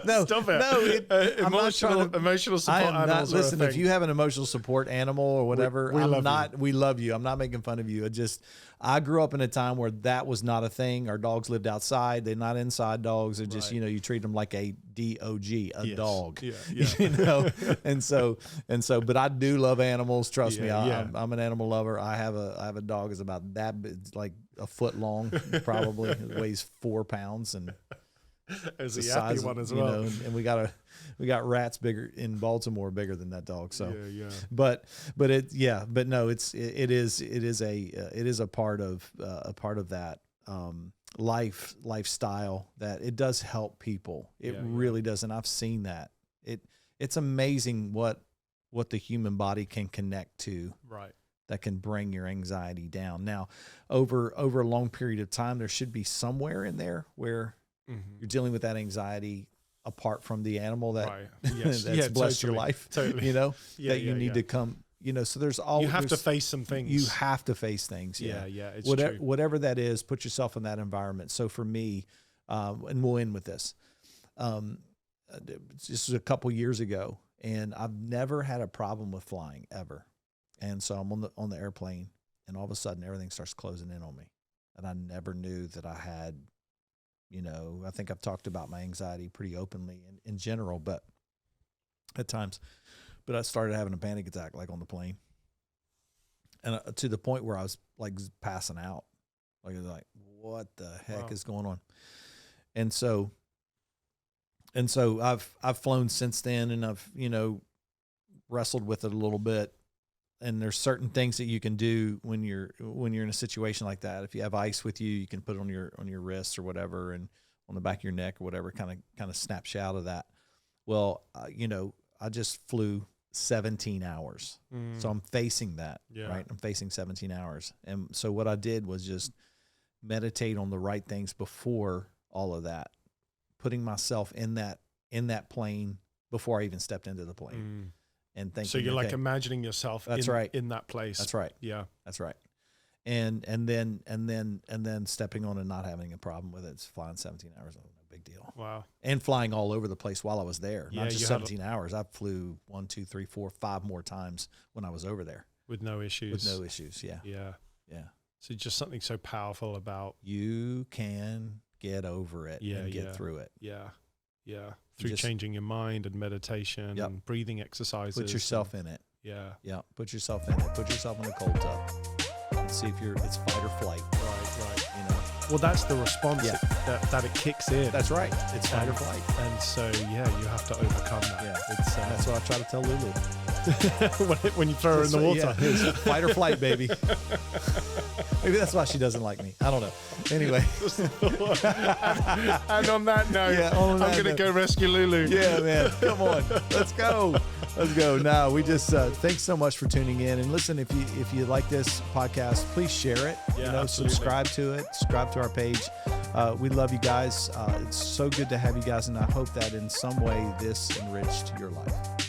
No, stop it. No, emotional support animals. Listen, if you have an emotional support animal or whatever, we love you. I'm not making fun of you. I grew up in a time where that was not a thing. Our dogs lived outside. They're not inside dogs. They're just, you treat them like a dog, dog. Yeah. And so, but I do love animals. Trust me. I'm an animal lover. I have a dog that's about that big, like a foot long, probably. It weighs 4 pounds and. As a yappy one as well, and we got rats bigger in Baltimore, bigger than that dog. So, but it is a part of that lifestyle that it does help people. It really does, and I've seen that. It's amazing what the human body can connect to. Right. That can bring your anxiety down. Now, over a long period of time, there should be somewhere in there where you're dealing with that anxiety apart from the animal that that's blessed your life. Totally. That you need to come. So there's always you have to face some things. You have to face things. Yeah. It's true. Whatever that is, put yourself in that environment. So for me, and we'll end with this. This was a couple years ago, and I've never had a problem with flying ever. And so I'm on the airplane, and all of a sudden everything starts closing in on me, and I never knew that I had. I think I've talked about my anxiety pretty openly in general, but at times, but I started having a panic attack, like on the plane, and to the point where I was like passing out, like what the heck is going on? And so I've flown since then, and I've wrestled with it a little bit. And there's certain things that you can do when you're in a situation like that. If you have ice with you, you can put it on your wrists or whatever, and on the back of your neck or whatever, kind of snaps you out of that. Well, I just flew 17 hours, so I'm facing that, right? I'm facing 17 hours, and so what I did was just meditate on the right things before all of that, putting myself in that plane before I even stepped into the plane. And thinking, so you're like imagining yourself in that place. That's right. Yeah. That's right. And then stepping on and not having a problem with it. It's flying 17 hours, no big deal. Wow. And flying all over the place while I was there. Yeah, not just 17 hours. I flew 1, 2, 3, 4, 5 more times when I was over there. With no issues. Yeah. Yeah. Yeah. So just something so powerful about you can get over it and get through it. Yeah. Yeah. Through changing your mind and meditation and breathing exercises. Put yourself in it. Yeah. Yeah. Put yourself in it. Put yourself in a cold tub. And see if it's fight or flight. Right. Well, that's the response that it kicks in. That's right. It's fight or flight. And so, you have to overcome that. Yeah. That's what I try to tell Lulu. when you throw her in the water. Yeah, it's fight or flight, baby. Maybe that's why she doesn't like me. I don't know. Anyway. And on that note, I'm going to go rescue Lulu. Yeah, man. Come on. Let's go. Let's go. No, we just thanks so much for tuning in. And listen, if you like this podcast, please share it. Yeah, absolutely. Subscribe to it. Subscribe to our page. We love you guys. It's so good to have you guys, and I hope that in some way this enriched your life.